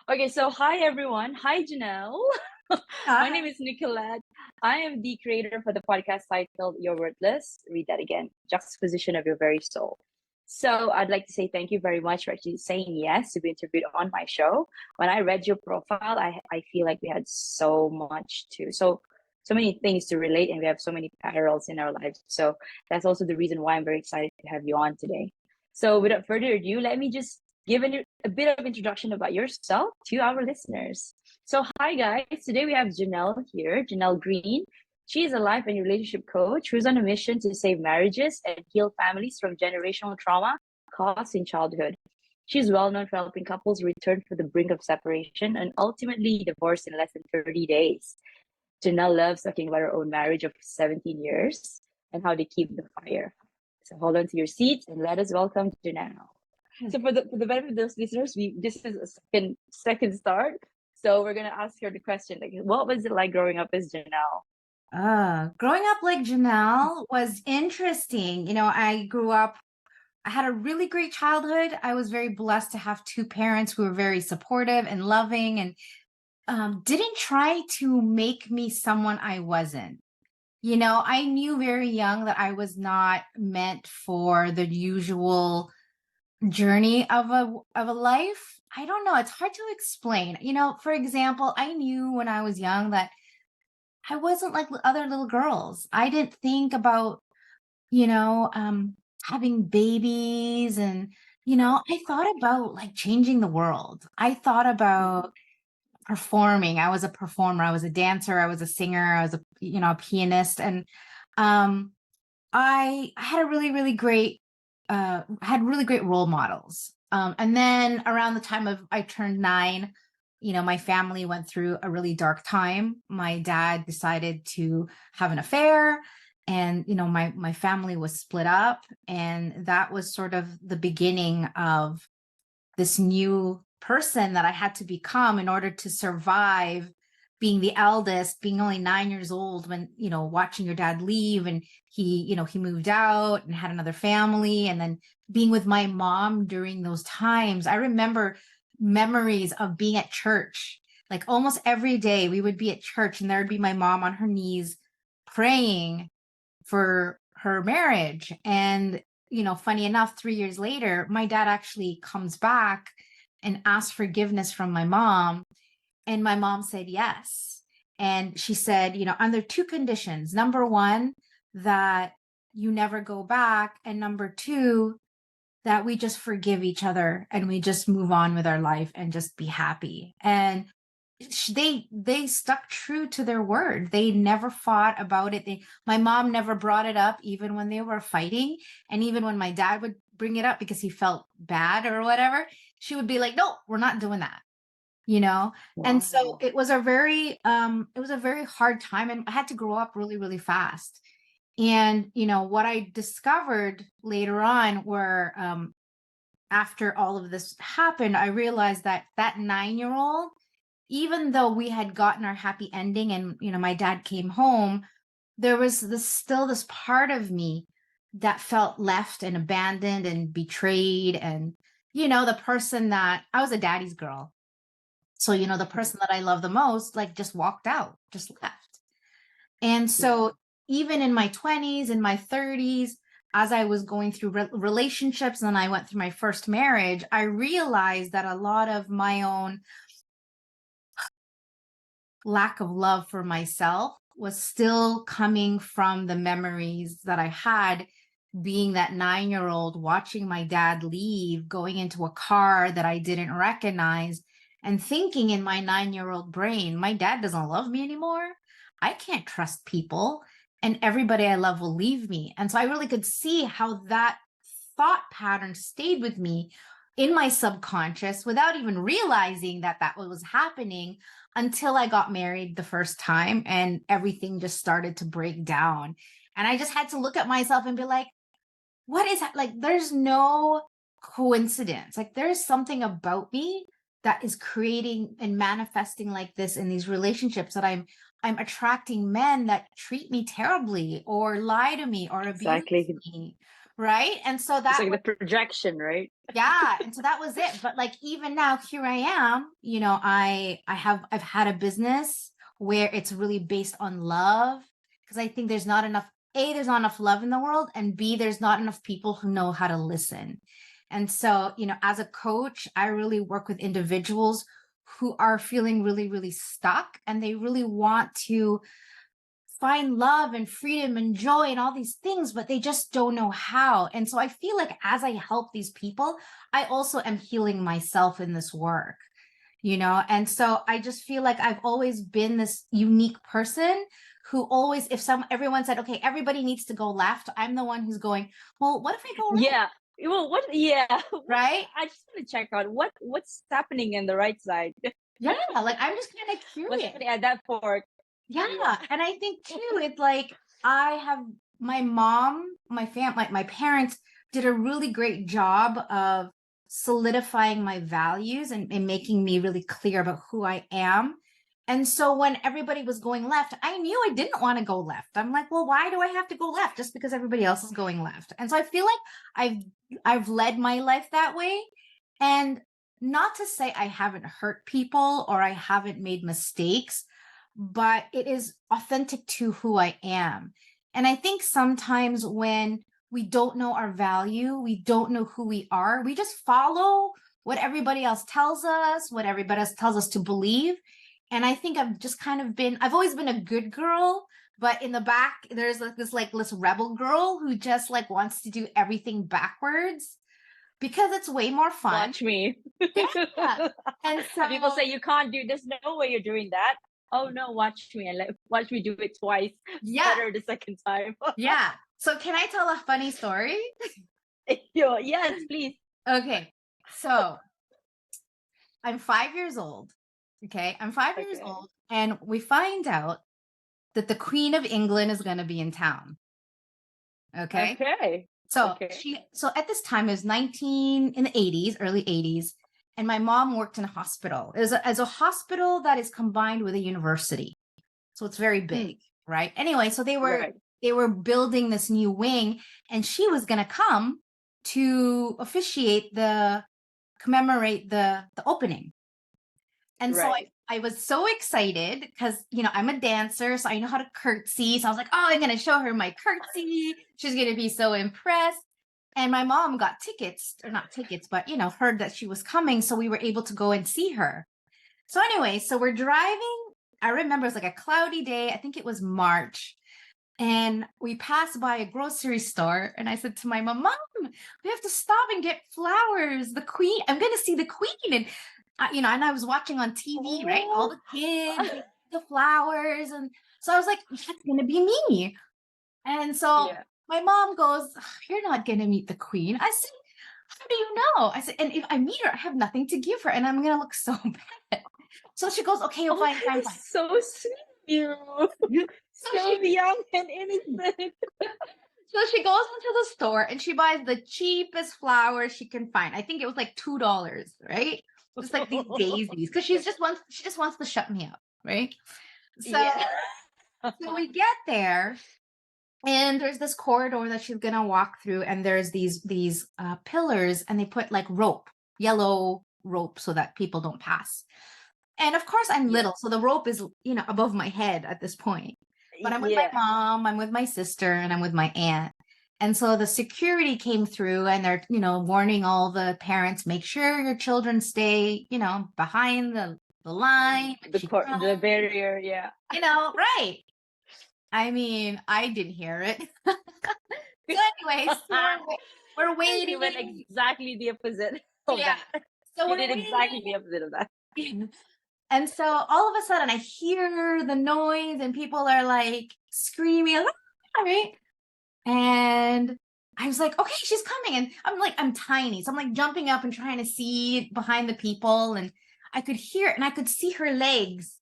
Okay, so hi everyone. Hi Jeanell. My name Hi. is Nicolette. I am the creator for the podcast titled You're Worthless. Read that again. Juxtaposition of your very soul. So I'd like to say thank you very much for actually saying yes to be interviewed on my show. When I read your profile, I feel like we had so many things to relate and we have so many parallels in our lives. So that's also the reason why I'm very excited to have you on today. So without further ado, let me just give a bit of introduction about yourself to our listeners. So, hi guys. Today we have Jeanell here, Jeanell Greene. She is a life and relationship coach who's on a mission to save marriages and heal families from generational trauma caused in childhood. She's well known for helping couples return from the brink of separation and ultimately divorce in less than 30 days. Jeanell loves talking about her own marriage of 17 years and how they keep the fire. So hold on to your seats and let us welcome Jeanell. So for the benefit of those listeners, we this is a second start. So we're gonna ask her the question like, what was it like growing up as Jeanell? Growing up like Jeanell was interesting. I had a really great childhood. I was very blessed to have two parents who were very supportive and loving and didn't try to make me someone I wasn't. I knew very young that I was not meant for the usual journey of a life. I don't know. It's hard to explain. For example, I knew when I was young that I wasn't like other little girls. I didn't think about, you know, um, having babies and, I thought about like changing the world. I thought about performing. I was a performer. I was a dancer. I was a singer. I was a pianist. And um, I had a really, really great, had really great role models. And then around the time of I turned 9, my family went through a really dark time. My dad decided to have an affair, and my family was split up, and that was sort of the beginning of this new person that I had to become in order to survive being the eldest, being only 9 years old when, watching your dad leave, and he moved out and had another family, and then being with my mom during those times. I remember memories of being at church. Like almost every day we would be at church and there would be my mom on her knees praying for her marriage. And, funny enough, 3 years later, my dad actually comes back and asks forgiveness from my mom. And my mom said yes. And she said, under two conditions. Number one, that you never go back. And number two, that we just forgive each other and we just move on with our life and just be happy. And they stuck true to their word. They never fought about it. My mom never brought it up even when they were fighting, and even when my dad would bring it up because he felt bad or whatever, she would be like, no, we're not doing that, you know. And so Wow. it was a very hard time, and I had to grow up really, really fast. And what I discovered later on were, after all of this happened, I realized that that 9-year-old, even though we had gotten our happy ending and my dad came home, there was this part of me that felt left and abandoned and betrayed. And the person that I was, a daddy's girl, so the person that I love the most, like, just walked out, just left. And Yeah. so even in my 20s and my 30s, as I was going through relationships and I went through my first marriage, I realized that a lot of my own lack of love for myself was still coming from the memories that I had, being that 9-year-old, watching my dad leave, going into a car that I didn't recognize, and thinking in my 9-year-old brain, my dad doesn't love me anymore. I can't trust people, and everybody I love will leave me. And so I really could see how that thought pattern stayed with me in my subconscious without even realizing that that was happening, until I got married the first time and everything just started to break down. And I just had to look at myself and be like, what is that? Like, there's no coincidence. Like, there's something about me that is creating and manifesting like this in these relationships, that I'm attracting men that treat me terribly or lie to me or abuse Exactly. me right? And so It's that like was, the projection, right? yeah, and so that was it. But like even now, here I am, you know, I've had a business where it's really based on love, because I think there's not enough, A, there's not enough love in the world, and B, there's not enough people who know how to listen. And so, you know, as a coach, I really work with individuals who are feeling really, really stuck, and they really want to find love and freedom and joy and all these things, but they just don't know how. And so I feel like as I help these people, I also am healing myself in this work, you know? And so I just feel like I've always been this unique person who always, if everyone said, okay, everybody needs to go left, I'm the one who's going, well, what if I go right? Yeah. Well, what? Yeah. Right? I just want to check out what's happening in the right side. Yeah. Like I'm just kind of What's curious. happening at that fork? Yeah. Yeah. And I think too, it's like I have my mom, my parents did a really great job of solidifying my values and making me really clear about who I am. And so when everybody was going left, I knew I didn't want to go left. I'm like, well, why do I have to go left just because everybody else is going left? And so I feel like I've led my life that way. And not to say I haven't hurt people or I haven't made mistakes, but it is authentic to who I am. And I think sometimes when we don't know our value, we don't know who we are, we just follow what everybody else tells us, what everybody else tells us to believe. And I think I've always been a good girl, but in the back, there's this rebel girl who just like wants to do everything backwards because it's way more fun. Watch me. Yeah. And so People say you can't do. There's no way you're doing that. Oh no, watch me and watch me do it twice. yeah, Better the second time. yeah. So can I tell a funny story? Yes, please. Okay. So I'm 5 years old. Okay. I'm 5 years Okay. old. And we find out that the Queen of England is going to be in town. Okay. Okay. So Okay. so at this time, it was 19 in the 80s, early 80s. And my mom worked in a hospital. It was as a hospital that is combined with a university. So it's very big, right? Anyway, so Right. they were building this new wing, and she was going to come to commemorate the opening. And so Right. I was so excited because, you know, I'm a dancer, so I know how to curtsy. So I was like, oh, I'm going to show her my curtsy. She's going to be so impressed. And my mom got tickets, or not tickets, but, you know, heard that she was coming. So we were able to go and see her. So anyway, so we're driving. I remember it was like a cloudy day. I think it was March. And we passed by a grocery store. And I said to my mom, we have to stop and get flowers. The Queen, I'm going to see the Queen. And, you know, and I was watching on TV, right? All the kids, the flowers. And so I was like, that's going to be me. And so Yeah. my mom goes, you're not going to meet the Queen. I said, how do you know? I said, and if I meet her, I have nothing to give her and I'm going to look so bad. So she goes, okay, Oh, fine, fine, that fine. is so sweet. You So so she young and innocent. so she goes into the store and she buys the cheapest flowers she can find. I think it was like $2, right? Just like these daisies. Because she just wants to shut me up, right? So Yeah. so we get there and there's this corridor that she's gonna walk through, and there's these pillars, and they put like yellow rope so that people don't pass. And of course, I'm Yeah. little, so the rope is, you know, above my head at this point. But I'm with my Yeah. mom, I'm with my sister, and I'm with my aunt. And so the security came through and they're, you know, warning all the parents, make sure your children stay, you know, behind the line. The barrier. Yeah. You know, right. I mean, I didn't hear it. So anyway, so we're You went waiting. exactly the opposite of Yeah. that. So You we're did exactly the waiting. opposite of that. And so all of a sudden I hear the noise and people are like screaming, "Ah!" right? And I was like, okay, she's coming. And I'm tiny. So I'm like jumping up and trying to see behind the people. And I could hear it and I could see her legs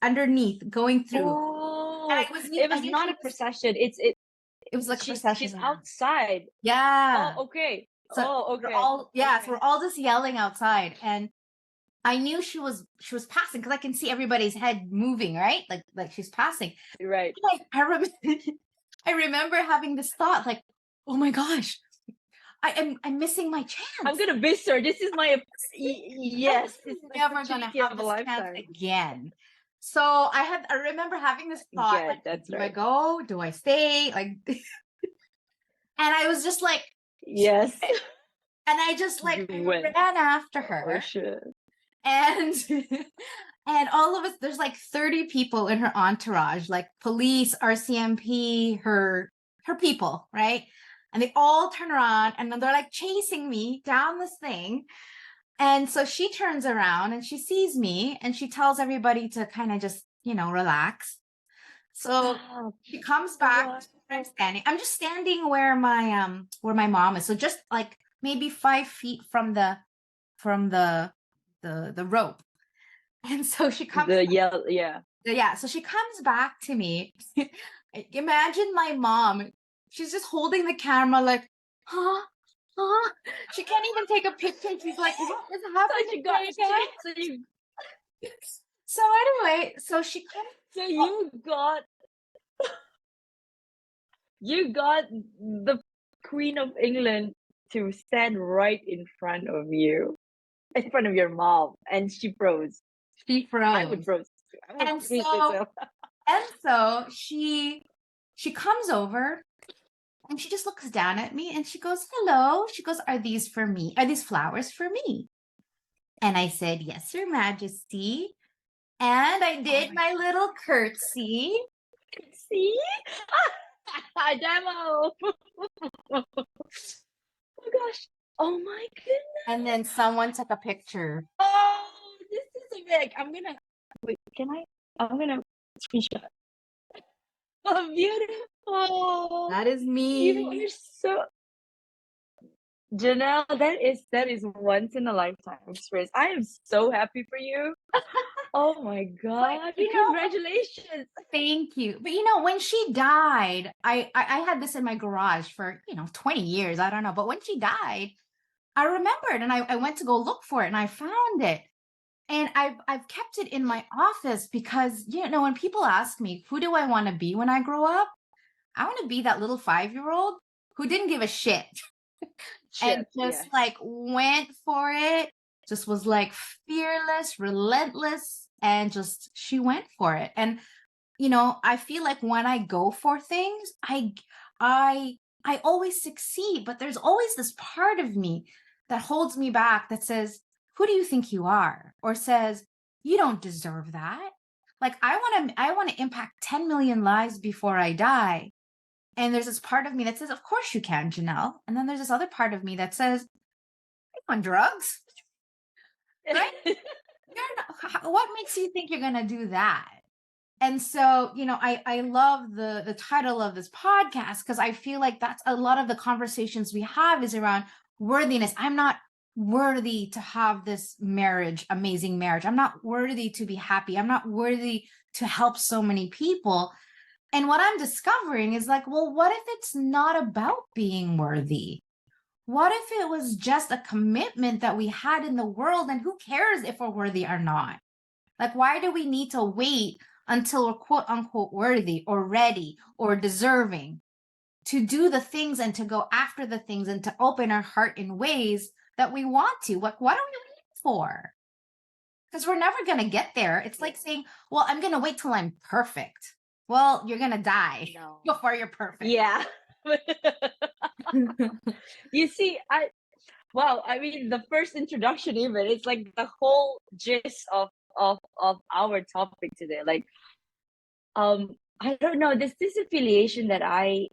underneath going through. And Oh, I it was knew not she a was, procession. it was like a procession. She's Yeah. outside. Yeah. Oh, okay. So Oh, we're okay. all, yeah. So Okay. we're all just yelling outside. And I knew she was passing because I can see everybody's head moving, right? Like she's passing. Right. Like I remember, I remember having this thought, like, oh my gosh, I'm missing my chance. I'm gonna miss her. This is my yes. I'm It's the never gonna opportunity have of a this chance lifetime. again. So I remember having this thought, Good, like, that's do I right. go? Do I stay? Like, and I was just like, Yes, and I just like you I win. ran after Oh her, shit. and and all of us, there's like 30 people in her entourage, like police, RCMP, her people, right? And they all turn around and then they're like chasing me down this thing. And so she turns around and she sees me and she tells everybody to kind of just, relax. So Stop. she comes back. What? I'm standing. I'm just standing where my mom is. So just like maybe 5 feet from the rope. And so she comes, The yell, yeah. yeah. So she comes back to me. Imagine my mom. She's just holding the camera, like, huh, huh. She can't even take a picture. She's like, what is So happening you got, right now? so you, So anyway, so she comes. so you got the Queen of England to stand right in front of you, in front of your mom, and she froze. She I would froze. froze. I would And freeze as so well. and so she comes over and she just looks down at me and she goes, hello. She goes, are these for me? Are these flowers for me? And I said, yes, Your Majesty. And I did my little curtsy. See? Demo. Oh gosh. Oh my goodness. And then someone took a picture. Oh, this is a big. I'm gonna wait. Can I? I'm gonna screenshot. Oh, beautiful. That is You me. are so Jeanell. That is once in a lifetime experience. I am so happy for you. Oh my god! But, Congratulations. thank you. But when she died, I had this in my garage for 20 years. I don't know. But when she died, I remembered and I went to go look for it and I found it. And I've kept it in my office because when people ask me, who do I want to be when I grow up? I want to be that little 5-year-old who didn't give a shit and Shit. just Yes. like went for it, just was like fearless, relentless, and just she went for it. And I feel like when I go for things, I always succeed, but there's always this part of me that holds me back that says, who do you think you are? Or says, you don't deserve that. Like I want to impact 10 million lives before I die. And there's this part of me that says, of course you can, Jeanell. And then there's this other part of me that says, on drugs, right? What makes you think you're going to do that? And so, I love the title of this podcast because I feel like that's a lot of the conversations we have is around worthiness. I'm not worthy to have this amazing marriage. I'm not worthy to be happy. I'm not worthy to help so many people. And what I'm discovering is like, well, what if it's not about being worthy? What if it was just a commitment that we had in the world? And who cares if we're worthy or not? Like, why do we need to wait until we're quote unquote worthy or ready or deserving to do the things and to go after the things and to open our heart in ways that we want to? Like, what are we waiting for? Because we're never going to get there. It's like saying, well, I'm going to wait till I'm perfect. Well, you're going to die before you're perfect. Yeah. You see, I mean, the first introduction, even it's like the whole gist of our topic today. Like, I don't know, this affiliation that I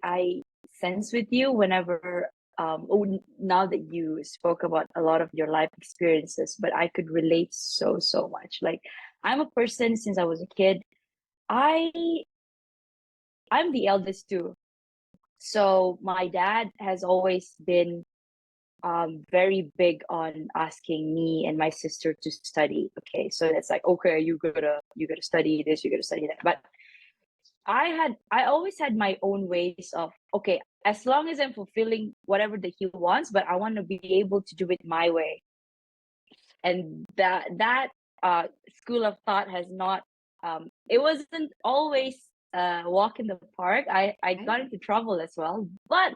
sense with you whenever now that you spoke about a lot of your life experiences, but I could relate so much. Like, I'm a person since I was a kid. I I'm the eldest too. So my dad has always been very big on asking me and my sister to study. Okay, so that's like, okay, you gotta study this, you gotta study that. But I always had my own ways of, okay, as long as I'm fulfilling whatever that he wants, but I want to be able to do it my way. And that school of thought has not it wasn't always walk in the park. I got into trouble as well, but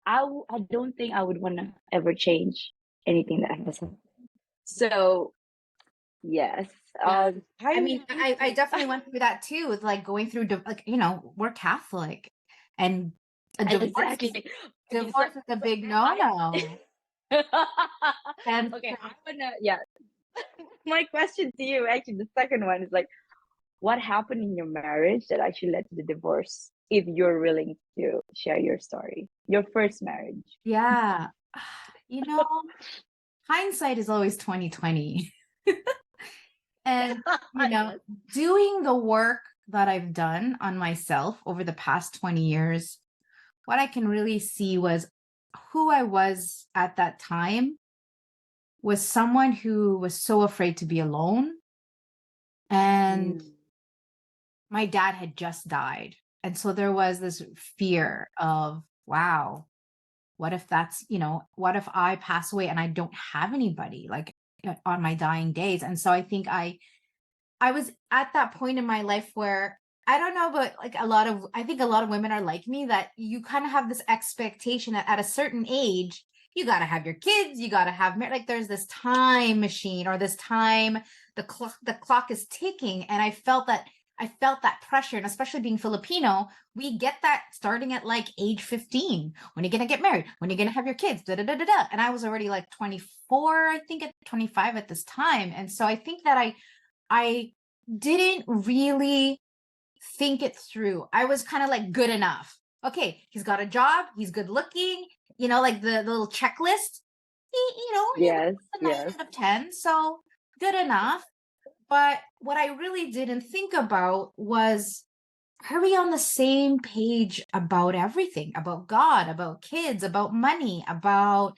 I don't think I would want to ever change anything that has happened. So yes, Yeah. I I mean, I definitely went through that too, with like going through like, we're Catholic, and a exactly. Okay, divorce is a so big I no-no. And okay, I wanna yeah. My question to you, actually, the second one is like, what happened in your marriage that actually led to the divorce? If you're willing to share your story, your first marriage. yeah, you know, hindsight is always 2020. And, Yes. doing the work that I've done on myself over the past 20 years, what I can really see was who I was at that time was someone who was so afraid to be alone. And Mm, my dad had just died. And so there was this fear of, wow, what if what if I pass away and I don't have anybody like on my dying days? And so I think I was at that point in my life where I don't know, but like I think a lot of women are like me, that you kind of have this expectation that at a certain age, you got to have your kids, you got to have, like, there's this time machine, or this time, the clock is ticking. And I felt that pressure. And especially being Filipino, we get that starting at like age 15. When are you going to get married? When are you going to have your kids? Da, da, da, da, da. And I was already like 24, I think, at 25 at this time. And so I think that I didn't really think it through. I was kind of like, good enough. Okay, he's got a job, he's good looking, like the little checklist. He was yes, a 9 yes. out of 10, so good enough. But what I really didn't think about was, are we on the same page about everything? About God, about kids, about money, about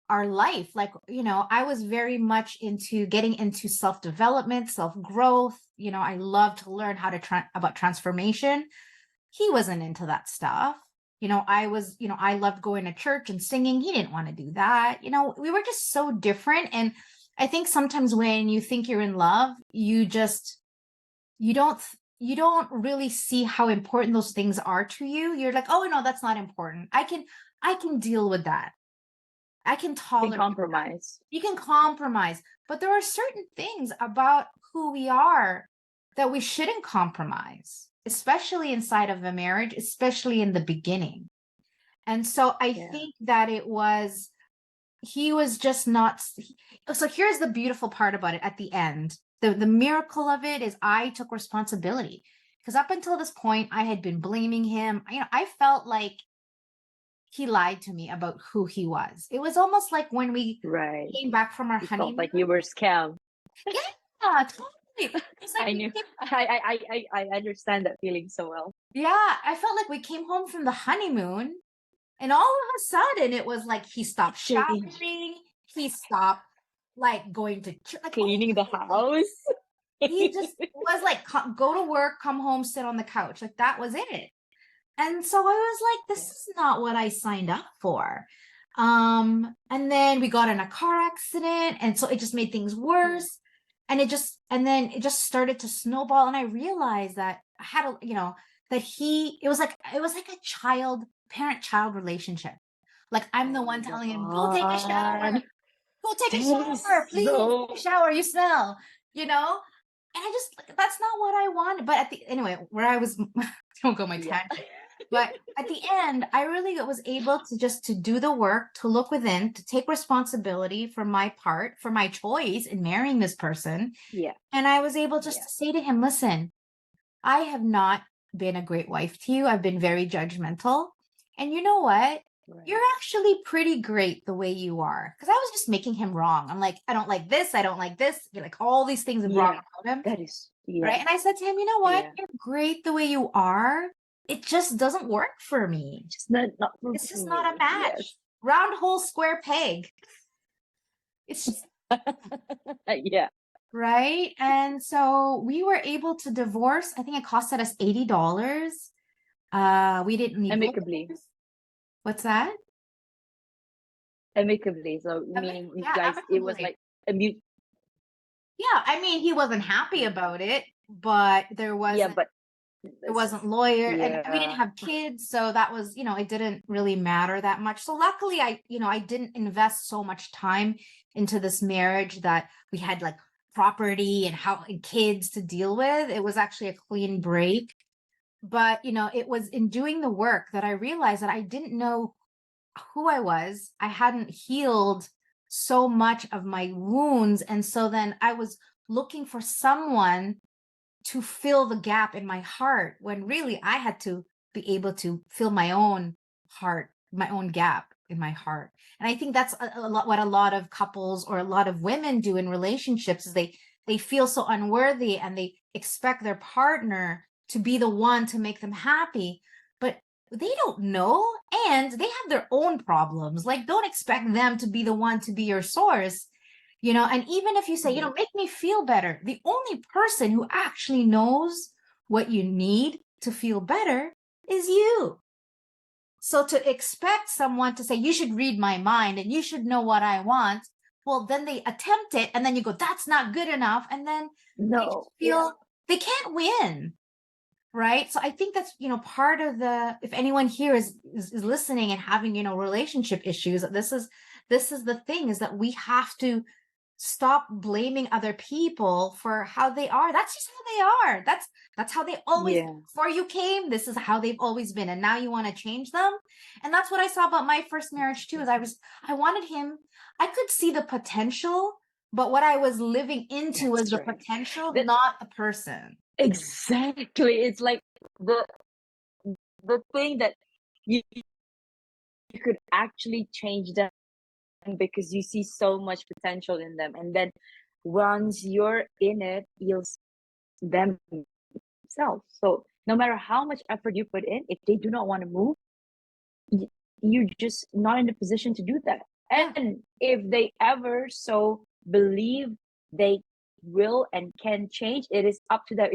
our life? Like, I was very much into getting into self-development, self-growth. I love to learn how to about transformation. He wasn't into that stuff. I loved going to church and singing. He didn't want to do that. We were just so different. And I think sometimes when you think you're in love, you don't really see how important those things are to you. You're like, oh no, that's not important. I can deal with that. I can Can tolerate that. compromise. You can compromise, but there are certain things about who we are that we shouldn't compromise, especially inside of a marriage, especially in the beginning. And so I Yeah. think that he was just not. So here's the beautiful part about it at the end. The miracle of it is I took responsibility, because up until this point, I had been blaming him. I felt like he lied to me about who he was. It was almost like when we Right. came back from our You felt honeymoon. like you were scammed. Yeah, totally. It's like I we knew. came, I understand that feeling so well. yeah, I felt like we came home from the honeymoon, and all of a sudden it was like he stopped Change. showering, he stopped like going to church, like all Cleaning the of these things. house. He just was like, go to work, come home, sit on the couch. Like that was it. And so I was like, this Yeah. is not what I signed up for. And then we got in a car accident, and so it just made things Mm. worse. And then it just started to snowball. And I realized that I had that it was like a parent-child relationship. Like I'm the Oh one my telling him, go take a God. shower, go take a That is shower, please take a so shower, you smell, you know? And that's not what I wanted. But anyway, where I was, don't go my yeah. tangent. But at the end, I really was able to do the work, to look within, to take responsibility for my part, for my choice in marrying this person. Yeah. And I was able just Yeah. to say to him, listen, I have not been a great wife to you. I've been very judgmental. And you know what? You're Right. actually pretty great the way you are. Because I was just making him wrong. I'm like, I don't like this. I don't like this. Like all these things wrong Yeah. about him. That is Right. yeah. And I said to him, you know what? Yeah. You're great the way you are. It just doesn't work for me. Just not for It's just not a me. match. Yes. Round hole, square peg. It's just Yeah. right. And so we were able to divorce. I think it costed us $80. We didn't need Amicably. lawyers. What's that? Amicably. So meaning you Yeah, guys, it was amicably. like a mute. Yeah, I mean, he wasn't happy about it, but there Yeah, wasn't. but It wasn't lawyer, and we didn't Yeah. have kids, so that was, it didn't really matter that much. So luckily I didn't invest so much time into this marriage that we had like property and kids to deal with. It was actually a clean break. But it was in doing the work that I realized that I didn't know who I was. I hadn't healed so much of my wounds, and so then I was looking for someone to fill the gap in my heart, when really I had to be able to fill my own heart, my own gap in my heart. And I think that's a lot what a lot of couples or a lot of women do in relationships, is they feel so unworthy and they expect their partner to be the one to make them happy, but they don't know, and they have their own problems. Like, don't expect them to be the one to be your source. And even if you say, make me feel better, the only person who actually knows what you need to feel better is you. So to expect someone to say, you should read my mind and you should know what I want, well, then they attempt it and then you go, that's not good enough. And then they just No. feel they can't win. Right. So I think that's, part of if anyone here is listening and having, relationship issues, this is the thing, is that we have to stop blaming other people for how they are. That's just how they are. That's how they always, Yeah. before you came, this is how they've always been. And now you want to change them. And that's what I saw about my first marriage too, is I wanted him, I could see the potential, but what I was living into was the potential, not the person. Exactly. It's like the thing that you could actually change them because you see so much potential in them, and then once you're in it, you'll see themselves. So no matter how much effort you put in, if they do not want to move, you're just not in a position to do that. And if they ever so believe they will and can change, it is up to them.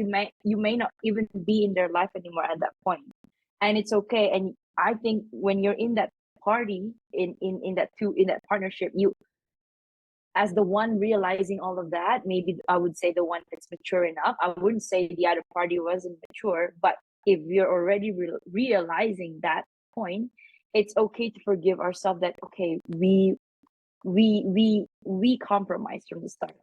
You may not even be in their life anymore at that point, and it's okay. And I think when you're in that party, in that partnership, you, as the one realizing all of that, maybe I would say the one that's mature enough. I wouldn't say the other party wasn't mature, but if you're already realizing that point, it's okay to forgive ourselves that, okay, we compromised from the start,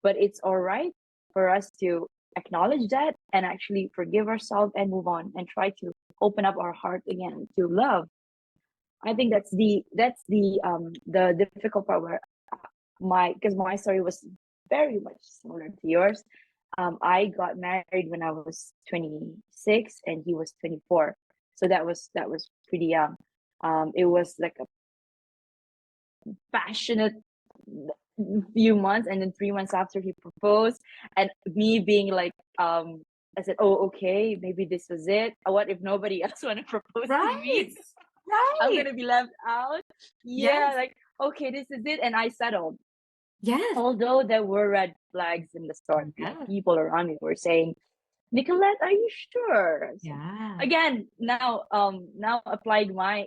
but it's all right for us to acknowledge that and actually forgive ourselves and move on and try to open up our heart again to love. I think that's the difficult part, where because my story was very much similar to yours. I got married when I was 26 and he was 24, so that was pretty young. It was like a passionate few months, and then 3 months after he proposed, and me being like, I said, oh, okay, maybe this was it. What if nobody else want to propose to me? I'm gonna be left out. Like, okay, this is it. And I settled. Although there were red flags in the start, like people around me were saying, Nicolette, are you sure? Again, now applied my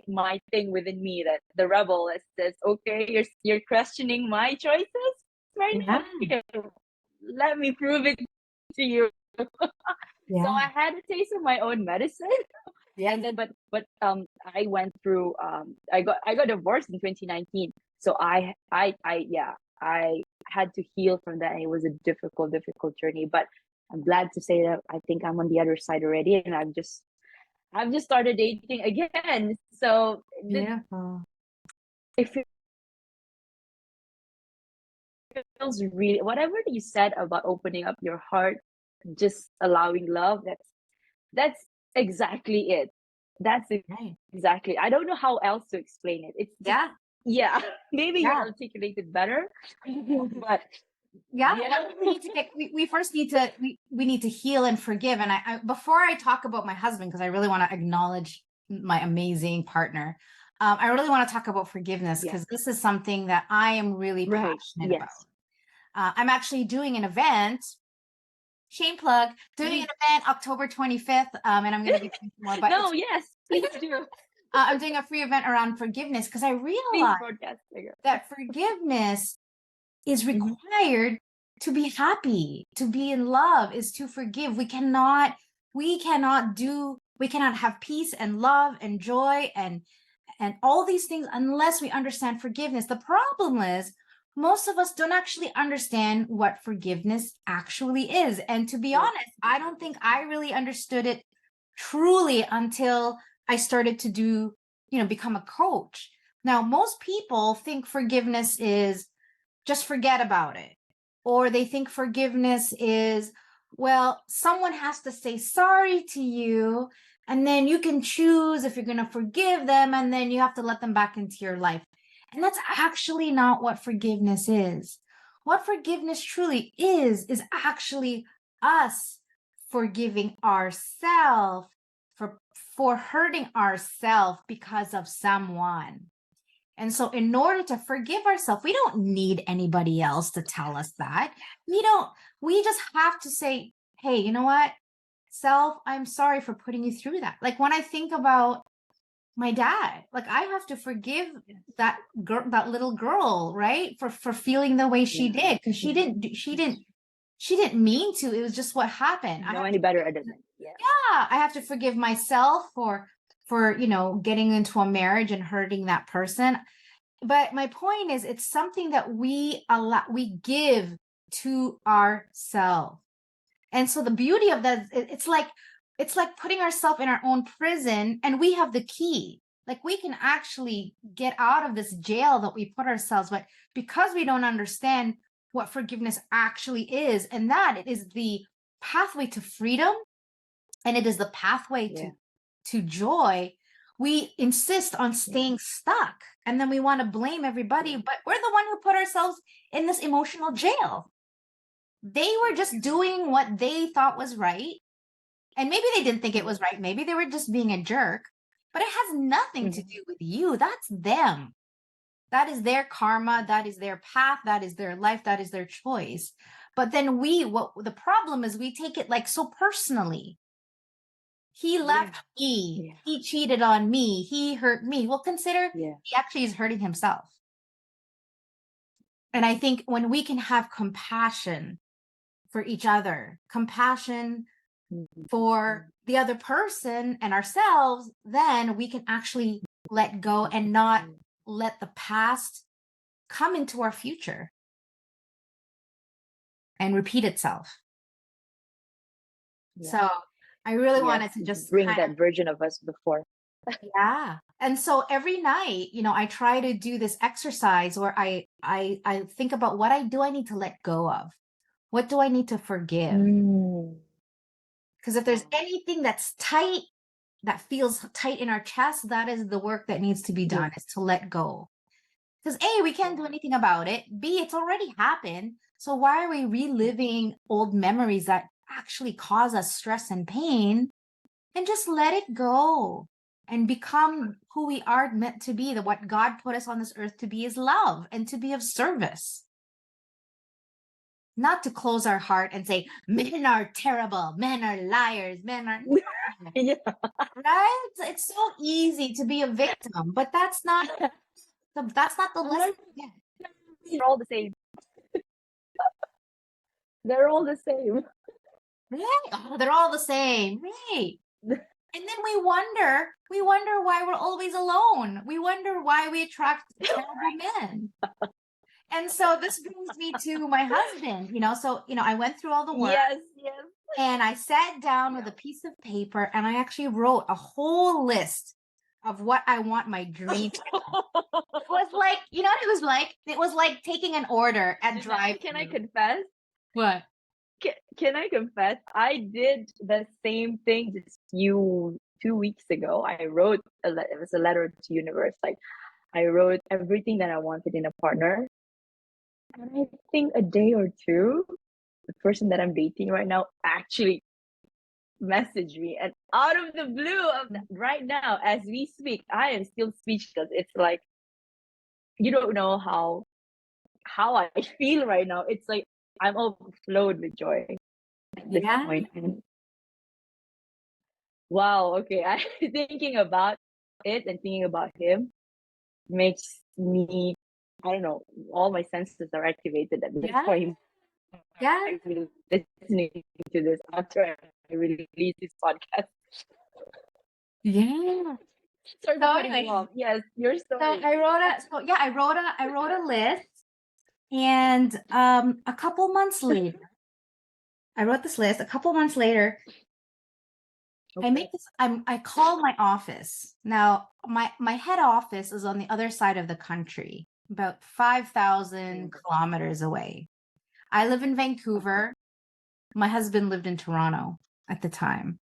thing within me, that the rebel that says, okay, you're questioning my choices right now. Let me prove it to you. So I had a taste of my own medicine. And then but I went through I got divorced in 2019. So I had to heal from that, and it was a difficult journey, but I'm glad to say that I think I'm on the other side already, and I've just started dating again. So it feels really, whatever you said about opening up your heart, just allowing love, that's exactly it. That's exactly. I don't know how else to explain it. It's just, maybe you articulate it better, but we first need to we need to heal and forgive. And I before I talk about my husband, because I really want to acknowledge my amazing partner, I really want to talk about forgiveness, because this is something that I am really passionate about. I'm actually doing an event, shame plug, doing an event October 25th, and I'm going to be more about no, yes, please do. I'm doing a free event around forgiveness, because I realize that forgiveness is required to be happy, to be in love, is to forgive. We cannot we cannot have peace and love and joy and all these things unless we understand forgiveness. The problem is most of us don't actually understand what forgiveness actually is. And to be honest, I don't think I really understood it truly until I started to become a coach. Now, most people think forgiveness is just forget about it. Or they think forgiveness is, well, someone has to say sorry to you, and then you can choose if you're going to forgive them, and then you have to let them back into your life. And that's actually not what forgiveness is. What forgiveness truly is actually us forgiving ourselves for hurting ourselves because of someone. And so in order to forgive ourselves, we don't need anybody else to tell us that. We just have to say, hey, you know what? Self, I'm sorry for putting you through that. Like when I think about my dad, like I have to forgive that girl, that little girl, right? For feeling the way she did, because she didn't mean to. It was just what happened. No any better at it. Yeah, I have to forgive myself for getting into a marriage and hurting that person. But my point is, it's something that we give to ourselves. And so the beauty of that, it's like putting ourselves in our own prison, and we have the key. Like we can actually get out of this jail that we put ourselves, but because we don't understand what forgiveness actually is, and that it is the pathway to freedom, and it is the pathway to joy, we insist on staying stuck. And then we want to blame everybody, but we're the one who put ourselves in this emotional jail. They were just doing what they thought was right. And maybe they didn't think it was right. Maybe they were just being a jerk, but it has nothing to do with you. That's them. That is their karma. That is their path. That is their life. That is their choice. But then the problem is we take it like so personally. He left me. He cheated on me. He hurt me. Well, consider he actually is hurting himself. And I think when we can have compassion for each other, compassion for the other person and ourselves, then we can actually let go and not let the past come into our future and repeat itself. So I really wanted to just bring that version of us before. Yeah. And so every night, I try to do this exercise where I think about what I need to let go of. What do I need to forgive? Because if there's anything that's tight, that feels tight in our chest, that is the work that needs to be done, is to let go. Because A, we can't do anything about it. B, it's already happened. So why are we reliving old memories that actually cause us stress and pain? And just let it go and become who we are meant to be. That what God put us on this earth to be is love and to be of service. Not to close our heart and say, men are terrible, men are liars, men are... Right? It's so easy to be a victim, but that's not the lesson. They're all the same. They're all the same. Right? Oh, they're all the same. Right. And then we wonder why we're always alone. We wonder why we attract terrible men. And so this brings me to my husband, so, I went through all the work. Yes. And I sat down with a piece of paper and I actually wrote a whole list of what I want my dream to be. It was like, what it was like? It was like taking an order at drive. Can I confess? What? Can I confess? I did the same thing just 2 weeks ago. I wrote it was a letter to universe. Like I wrote everything that I wanted in a partner. And I think a day or two, the person that I'm dating right now actually messaged me, and out of the blue right now as we speak, I am still speechless. It's like you don't know how I feel right now. It's like I'm overflowed with joy at this point. And wow, okay. I thinking about it and thinking about him makes me, I don't know, all my senses are activated at this point. Yeah. I'm really listening to this after release this podcast. Yeah. Sorry for cutting you off. Yes, your So story. I wrote a list, and a couple months later, I wrote this list. A couple months later, Okay. I called my office. Now, my head office is on the other side of the country, about 5,000 kilometers away. I live in Vancouver. My husband lived in Toronto at the time.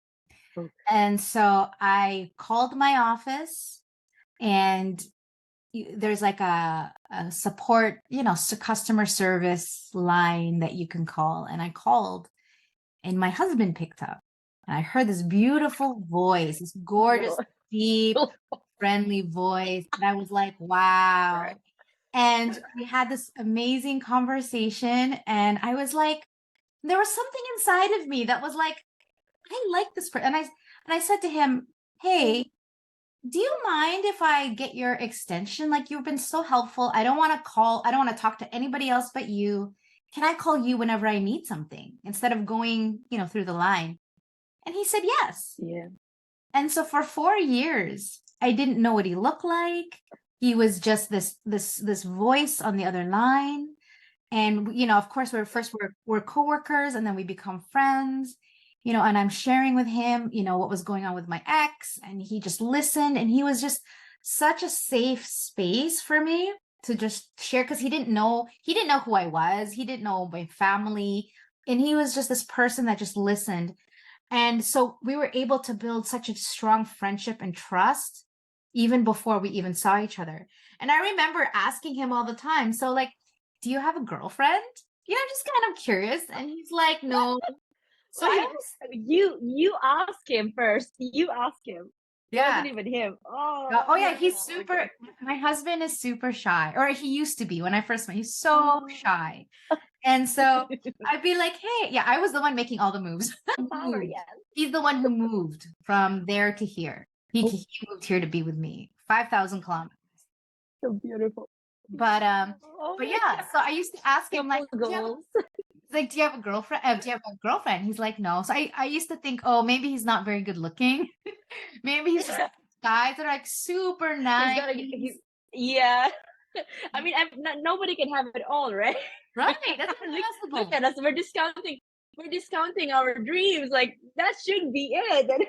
Okay. And so I called my office, and there's like a support, customer service line that you can call. And I called, and my husband picked up. And I heard this beautiful voice, this gorgeous, deep, friendly voice. And I was like, wow. Right. And we had this amazing conversation. And I was like, there was something inside of me that was like, I like this person. And I said to him, hey, do you mind if I get your extension? Like, you've been so helpful. I don't want to talk to anybody else but you. Can I call you whenever I need something instead of going, through the line? And he said yes. Yeah. And so for 4 years, I didn't know what he looked like. He was just this voice on the other line. And, of course, we're coworkers, and then we become friends, and I'm sharing with him, what was going on with my ex, and he just listened, and he was just such a safe space for me to just share, because he didn't know who I was. He didn't know my family. And he was just this person that just listened. And so we were able to build such a strong friendship and trust even before we even saw each other. And I remember asking him all the time, so like, do you have a girlfriend? Just kind of curious. And he's like, no. So you ask him first. You ask him. It wasn't even him. Oh yeah, he's super. Okay. My husband is super shy, or he used to be when I first met. He's so shy. And so I'd be like, hey, yeah, I was the one making all the moves. He's the one who moved from there to here. He moved here to be with me, 5,000 kilometers. So beautiful. But yeah, so I used to ask him, like, do you have a girlfriend? Do you have a girlfriend? He's like, no. So I used to think, oh, maybe he's not very good looking. Maybe he's just guys that are like super nice. Yeah. I mean, nobody can have it all, right? Right. That's impossible. Look at us. We're discounting our dreams. Like, that should be it.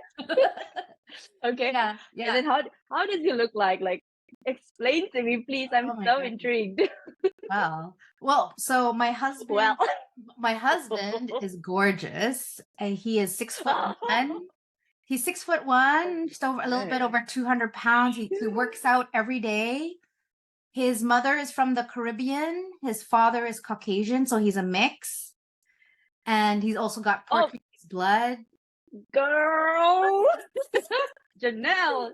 Okay. Yeah. And then how does he look like? Like, explain to me, please. I'm so intrigued. Well, so my husband is gorgeous. And he is 6'1". He's 6'1", just over a little bit over 200 pounds. He works out every day. His mother is from the Caribbean. His father is Caucasian, so he's a mix. And he's also got Portuguese blood. Girl, Jeanell,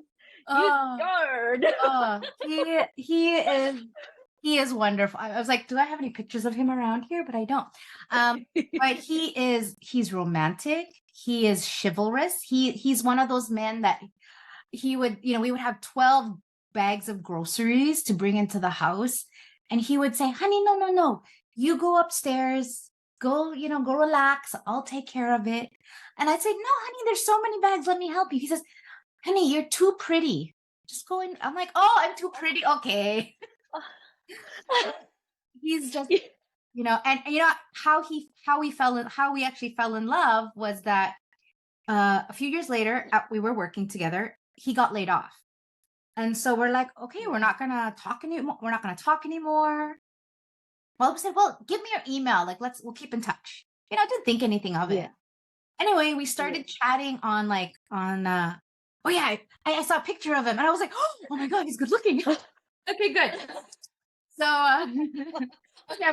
you scared. He is wonderful. I was like, do I have any pictures of him around here? But I don't. But he's romantic. He is chivalrous. He's one of those men that he would, we would have 12 bags of groceries to bring into the house. And he would say, honey, no. You go upstairs, go relax. I'll take care of it. And I'd say, no, honey, there's so many bags. Let me help you. He says, honey, you're too pretty. Just go in. I'm like, oh, I'm too pretty. Okay. He's just, and how we actually fell in love was that a few years later, we were working together. He got laid off. And so we're like, okay, we're not going to talk anymore. Well, we said, well, give me your email. Like, we'll keep in touch. I didn't think anything of it. Anyway, we started chatting on oh yeah, I saw a picture of him and I was like, oh my God, he's good looking. Okay, good. So, okay,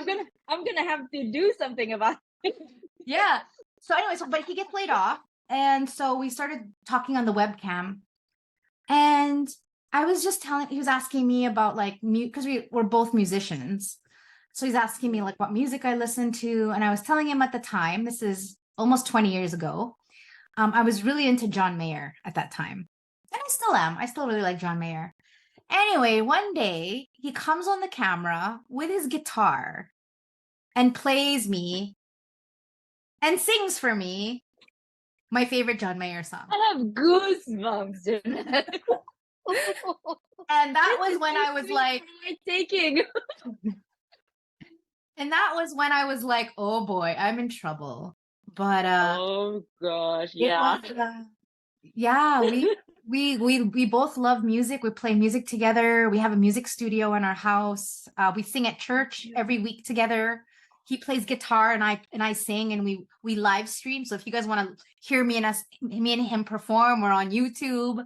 I'm gonna have to do something about it. Yeah. So anyway, but he gets laid off. And so we started talking on the webcam. And I was just he was asking me about because we're both musicians. So he's asking me what music I listen to. And I was telling him at the time, this is almost 20 years ago, I was really into John Mayer at that time. And I still am. I still really like John Mayer. Anyway, one day he comes on the camera with his guitar and plays me and sings for me My favorite John Mayer song. I have goosebumps, Jeanell. And that This was is when so I was sweet. like, What am I taking? oh boy, I'm in trouble. But Oh gosh, it yeah. was yeah, we both love music. We play music together. We have a music studio in our house. We sing at church every week together. He plays guitar and I sing, and we live stream. So if you guys want to hear me and him perform, we're on YouTube.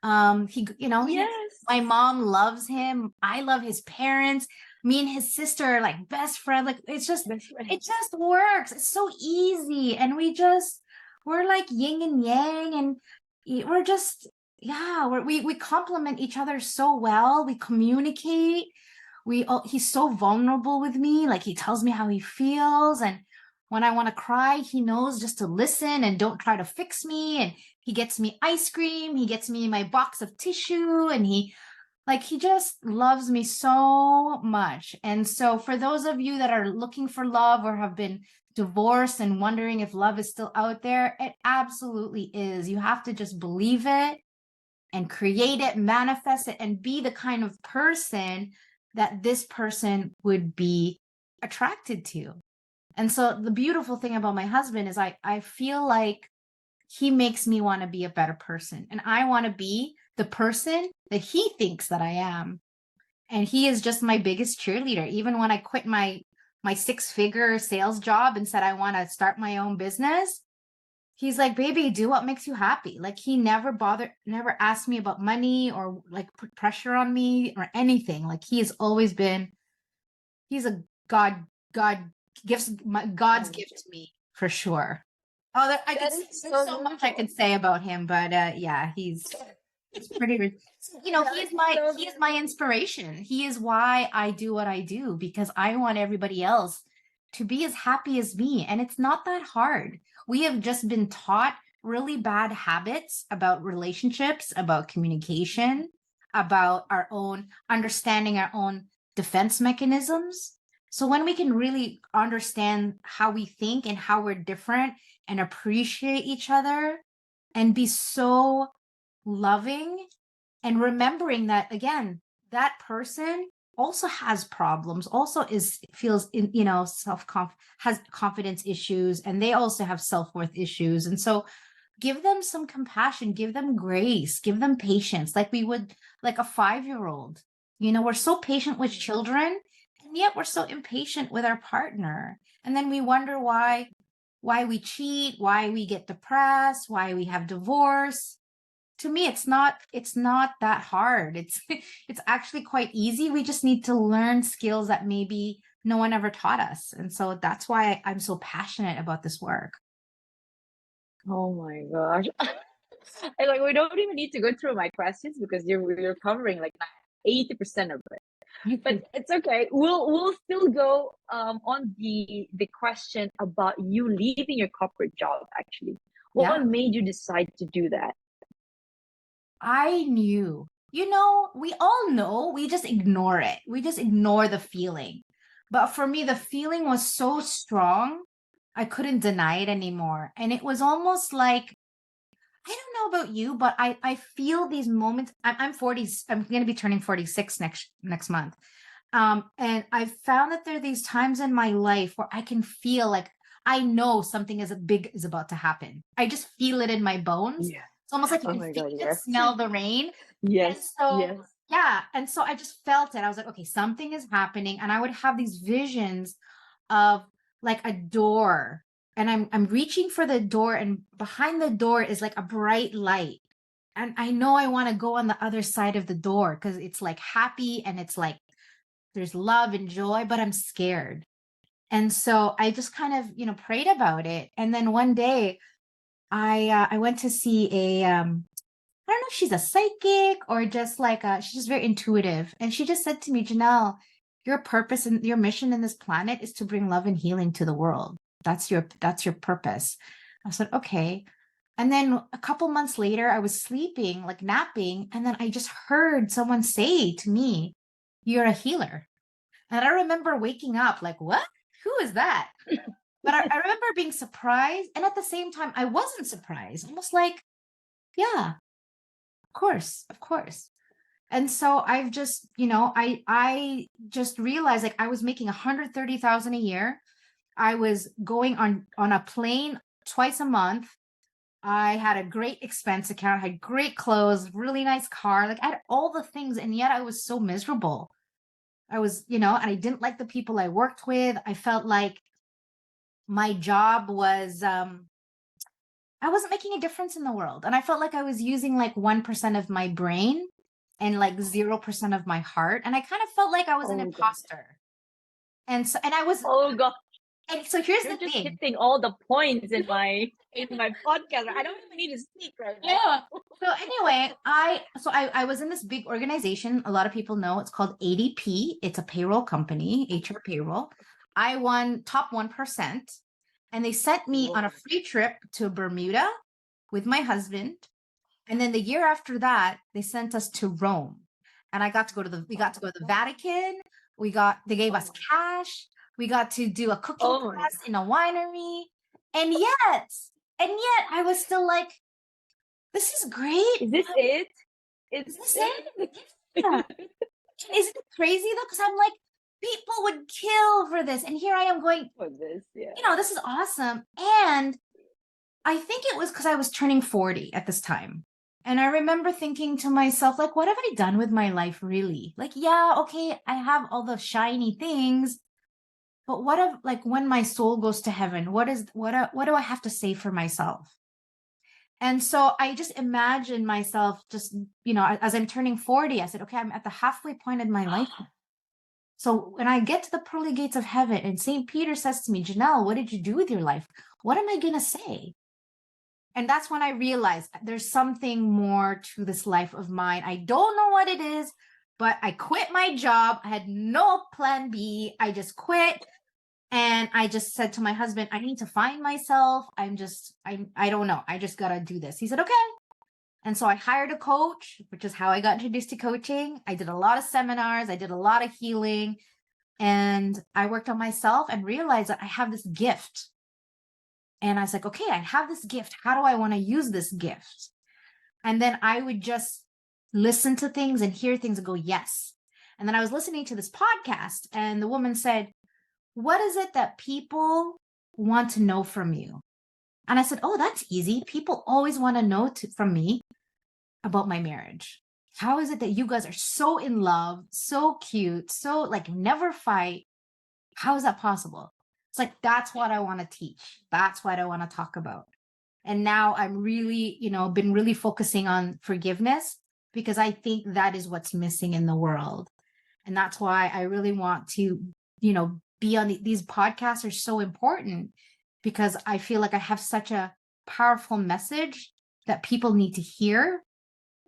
Yes. My mom loves him. I love his parents. Me and his sister are like best friend. Like Best friend. it just works. It's so easy. And we're like yin and yang, and we're just, yeah, we complement each other so well. We communicate. He's so vulnerable with me. Like he tells me how he feels. And when I want to cry, he knows just to listen and don't try to fix me. And he gets me ice cream. He gets me my box of tissue, and he just loves me so much. And so for those of you that are looking for love or have been divorced and wondering if love is still out there, it absolutely is. You have to just believe it and create it, manifest it, and be the kind of person that this person would be attracted to. And so the beautiful thing about my husband is I feel like he makes me want to be a better person, and I want to be the person that he thinks that I am. And he is just my biggest cheerleader. Even when I quit my 6-figure sales job and said I want to start my own business, he's like, baby, do what makes you happy. Like he never asked me about money or like put pressure on me or anything. Like he has always been, he's a God God's Oh, gift to me for sure. Oh, that is there's so so much I beautiful. could say about him, but yeah, he's pretty That is so he is my inspiration. He is why I do what I do, because I want everybody else to be as happy as me. And it's not that hard. We have just been taught really bad habits about relationships, about communication, about our own understanding our own defense mechanisms. So when we can really understand how we think and how we're different and appreciate each other and be so loving, and remembering that again, that person also has problems, also feels in, has confidence issues, and they also have self-worth issues. And so give them some compassion, give them grace, give them patience, like we would like a 5-year-old. We're so patient with children, and yet we're so impatient with our partner. And then we wonder why we cheat, why we get depressed, why we have divorce. To me, it's not that hard. It's actually quite easy. We just need to learn skills that maybe no one ever taught us. And so that's why I'm so passionate about this work. Oh my gosh. I like we don't even need to go through my questions because you're covering like 80% of it. But it's okay. We'll still go on the question about you leaving your corporate job actually. Yeah. What made you decide to do that? I knew, we all know, we just ignore it. We just ignore the feeling. But for me, the feeling was so strong, I couldn't deny it anymore. And it was almost like, I don't know about you, but I feel these moments. I'm 40. I'm going to be turning 46 next month. And I've found that there are these times in my life where I can feel like I know something is big is about to happen. I just feel it in my bones. Yeah. It's almost like you Oh can my feel God, it, yes. smell the rain. And Yes, so, yes. yeah. And so I just felt it. I was like, okay, something is happening. And I would have these visions of like a door, and I'm reaching for the door, and behind the door is like a bright light. And I know I want to go on the other side of the door because it's like happy and it's like there's love and joy, but I'm scared. And so I just kind of, prayed about it. And then one day I went to see I don't know if she's a psychic or just like she's just very intuitive. And she just said to me, Jeanell, your purpose and your mission in this planet is to bring love and healing to the world. That's your purpose. I said, okay. And then a couple months later, I was sleeping, like napping, and then I just heard someone say to me, you're a healer. And I remember waking up like, what? Who is that? But I remember being surprised. And at the same time, I wasn't surprised. Almost like, yeah, of course, of course. And so I've just, I just realized like I was making 130,000 a year. I was going on a plane twice a month. I had a great expense account, had great clothes, really nice car. Like I had all the things, and yet I was so miserable. I was, and I didn't like the people I worked with. I felt like my job was I wasn't making a difference in the world. And I felt like I was using like 1% of my brain and like 0% of my heart. And I kind of felt like I was an Oh God. imposter. And I was, Oh God. and so here's You're the just thing. hitting all the points in my podcast. I don't even need to speak right now. Yeah. So anyway, I was in this big organization. A lot of people know it's called ADP. It's a payroll company, HR payroll. I won top 1%, and they sent me on a free trip to Bermuda with my husband. And then the year after that, they sent us to Rome. And we got to go to the Vatican. They gave us cash. We got to do a cooking Oh my class in a winery. And yet I was still like, this is great. Is this it? Is this it? Yeah. Isn't it crazy though? Because I'm like, people would kill for this. And here I am going, for this? Yeah. this is awesome. And I think it was because I was turning 40 at this time. And I remember thinking to myself, like, what have I done with my life really? Like, yeah, okay, I have all the shiny things, but what if, like, when my soul goes to heaven, what do I have to say for myself? And so I just imagine myself just, as I'm turning 40, I said, okay, I'm at the halfway point in my life. So when I get to the pearly gates of heaven and St. Peter says to me, Jeanell, what did you do with your life? What am I going to say? And that's when I realized there's something more to this life of mine. I don't know what it is, but I quit my job. I had no plan B. I just quit. And I just said to my husband, I need to find myself. I don't know. I just got to do this. He said, okay. And so I hired a coach, which is how I got introduced to coaching. I did a lot of seminars. I did a lot of healing. And I worked on myself and realized that I have this gift. And I was like, okay, I have this gift. How do I want to use this gift? And then I would just listen to things and hear things and go, yes. And then I was listening to this podcast and the woman said, what is it that people want to know from you? And I said, oh, that's easy. People always want to know from me about my marriage. How is it that you guys are so in love, so cute, so like never fight? How is that possible? It's like, that's what I want to teach. That's what I want to talk about. And now I'm really, been really focusing on forgiveness because I think that is what's missing in the world. And that's why I really want to, be on these podcasts are so important because I feel like I have such a powerful message that people need to hear,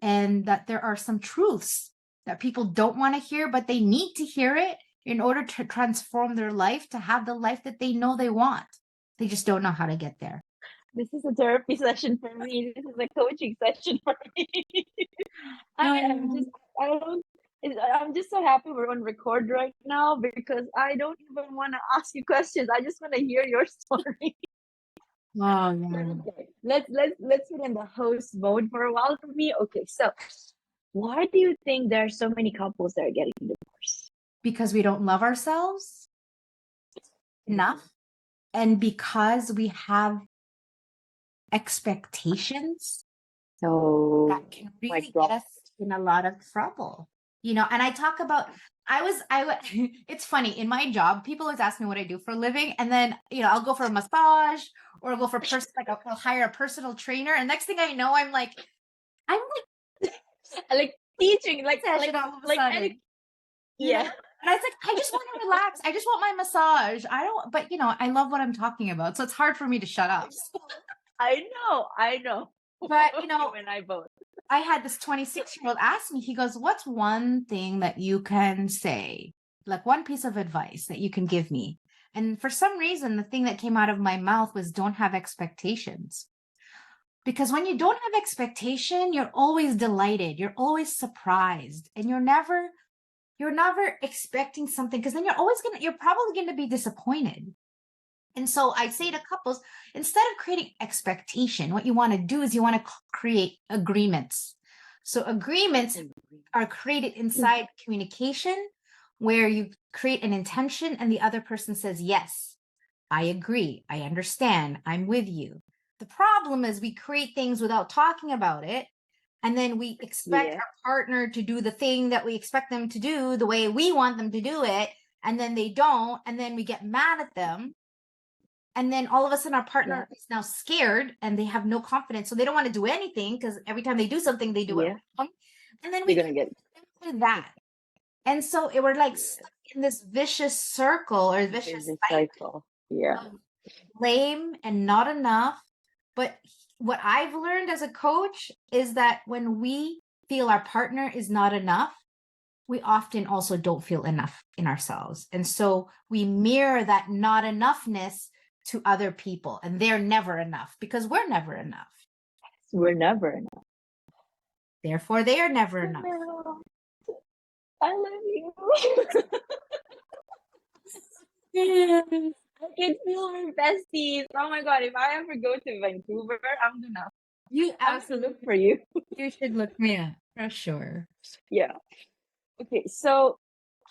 and that there are some truths that people don't want to hear, but they need to hear it in order to transform their life, to have the life that they know they want. They just don't know how to get there. This is a therapy session for me. This is a coaching session for me. I'm just so happy we're on record right now because I don't even want to ask you questions. I just want to hear your story. Oh, yeah. Okay. Let's put in the host mode for a while for me. Okay, so why do you think there are so many couples that are getting divorced? Because we don't love ourselves enough, and because we have expectations that can really get us in a lot of trouble. And I talk about, it's funny, in my job, people always ask me what I do for a living. And then, I'll go for a massage or I'll go for I'll hire a personal trainer. And next thing I know, I'm like like teaching, like yeah. And I was like, I just want to relax. I just want my massage. But I love what I'm talking about. So it's hard for me to shut up. I know. But, and I both. I had this 26-year-old ask me, he goes, what's one thing that you can say, like one piece of advice that you can give me? And for some reason, the thing that came out of my mouth was don't have expectations. Because when you don't have expectation, you're always delighted. You're always surprised. And you're never expecting something, because then you're probably going to be disappointed. And so I say to couples, instead of creating expectation, what you want to do is you want to create agreements. So agreements are created inside communication, where you create an intention and the other person says, yes, I agree, I understand, I'm with you. The problem is we create things without talking about it. And then we expect our partner to do the thing that we expect them to do the way we want them to do it. And then they don't. And then we get mad at them. And then all of a sudden our partner is now scared and they have no confidence. So they don't want to do anything because every time they do something, they do it wrong. And then we You're gonna get into that. And so we're like stuck in this vicious circle or vicious cycle. Of blame and not enough. But what I've learned as a coach is that when we feel our partner is not enough, we often also don't feel enough in ourselves. And so we mirror that not enoughness to other people, and they're never enough because we're never enough. We're never enough. Therefore, they are never enough. I love you. I can feel we're besties. Oh my god, if I ever go to Vancouver, I'm gonna have to look for you. You should look me up for sure. Yeah. Okay, so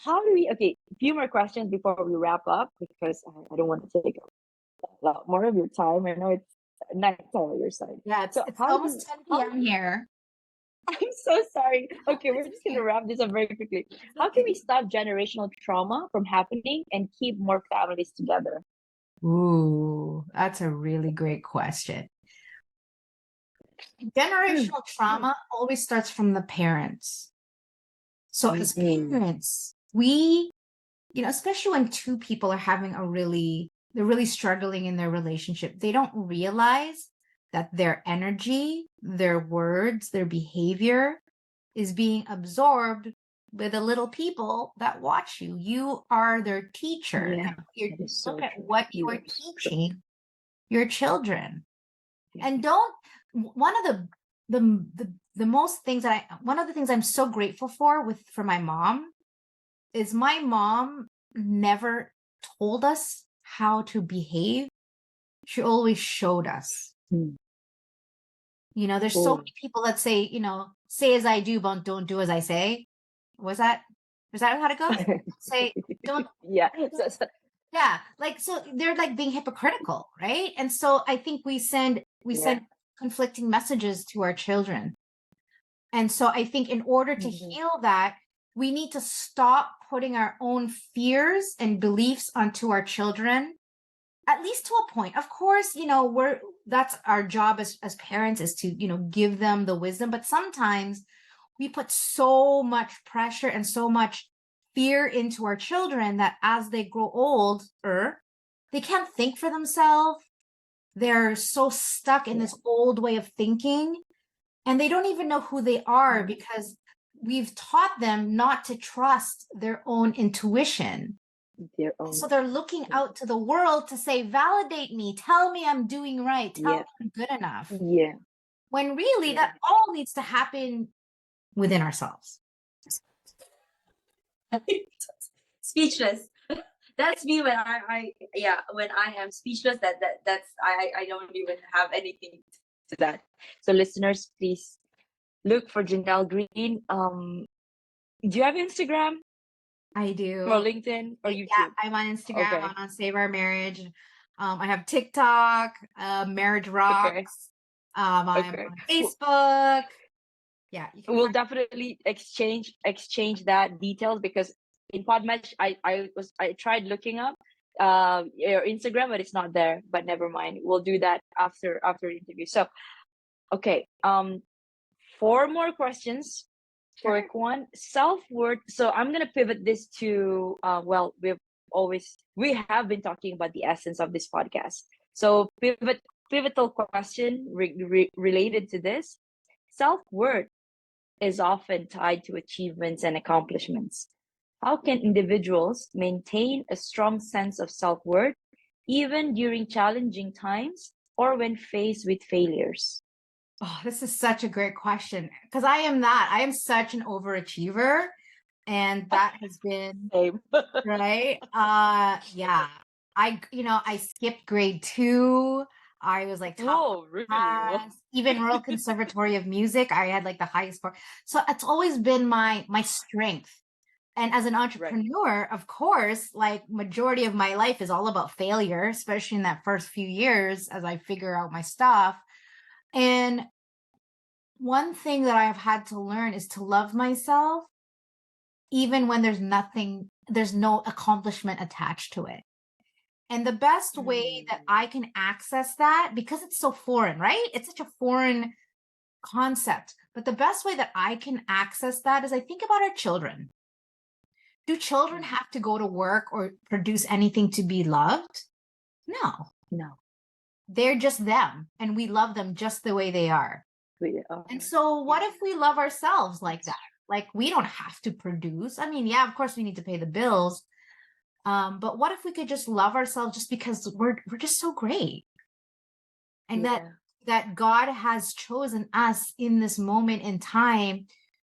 how do we a few more questions before we wrap up because I don't want to take a lot more of your time. I know it's night time on your side. Yeah, it's how almost 10 p.m. here. I'm so sorry. Okay, we're just gonna wrap this up very quickly. How can we stop generational trauma from happening and keep more families together? Ooh, that's a really great question. Generational trauma always starts from the parents. So as parents, we, especially when two people are having they're really struggling in their relationship, they don't realize that their energy, their words, their behavior is being absorbed by the little people that watch you. You are their teacher. Yeah, look at what you are teaching your children. And don't, one of the most things one of the things I'm so grateful for my mom is my mom never told us how to behave. She always showed us. There's so many people that say, say as I do, but don't do as I say. Is that how it goes? Say, don't. Yeah. Yeah. So they're like being hypocritical, right? And so I think we send conflicting messages to our children. And so I think in order to heal that, we need to stop putting our own fears and beliefs onto our children, at least to a point. Of course, that's our job as parents, is to, give them the wisdom. But sometimes we put so much pressure and so much fear into our children that as they grow older, they can't think for themselves. They're so stuck in this old way of thinking, and they don't even know who they are because we've taught them not to trust their own intuition. So they're looking out to the world to say, validate me, tell me I'm doing right, tell me I'm good enough. Yeah. When really that all needs to happen within ourselves. Speechless. That's me when when I am speechless. That's I don't even have anything to that. So listeners, please look for Jeanell Greene. Do you have Instagram? I do. Or LinkedIn or YouTube? Yeah, I'm on Instagram. I'm on Save Our Marriage. I have TikTok, Marriage Rocks. I'm on Facebook. Yeah, we'll definitely exchange that details, because in Podmatch I tried looking up your Instagram, but it's not there. But never mind, we'll do that after the interview. So okay, 4 more questions. Quick one. Self-worth. So I'm gonna pivot this to we have been talking about the essence of this podcast. So pivotal question related to this. Self-worth is often tied to achievements and accomplishments. How can individuals maintain a strong sense of self-worth even during challenging times or when faced with failures? Oh, this is such a great question, because I am such an overachiever, and that has been Same. right. Yeah. I skipped grade 2. I was like top Oh, really? Well, class. Even Royal Conservatory of Music, I had like the highest score. So it's always been my strength. And as an right. entrepreneur, of course, like majority of my life is all about failure, especially in that first few years as I figure out my stuff. And one thing that I've had to learn is to love myself even when there's no accomplishment attached to it. And the best way that Mm, I can access that, because it's so foreign, right? It's such a foreign concept. But the best way that I can access that is I think about our children. Do children mm. have to go to work or produce anything to be loved? No, No, they're just them, and we love them just the way they are. we And are. so, Yeah, what if we love ourselves like that's that? Like, we don't have to produce. I mean, yeah, of course, we need to pay the bills. But what if we could just love ourselves just because we're just so great? And true. that God has chosen us in this moment in time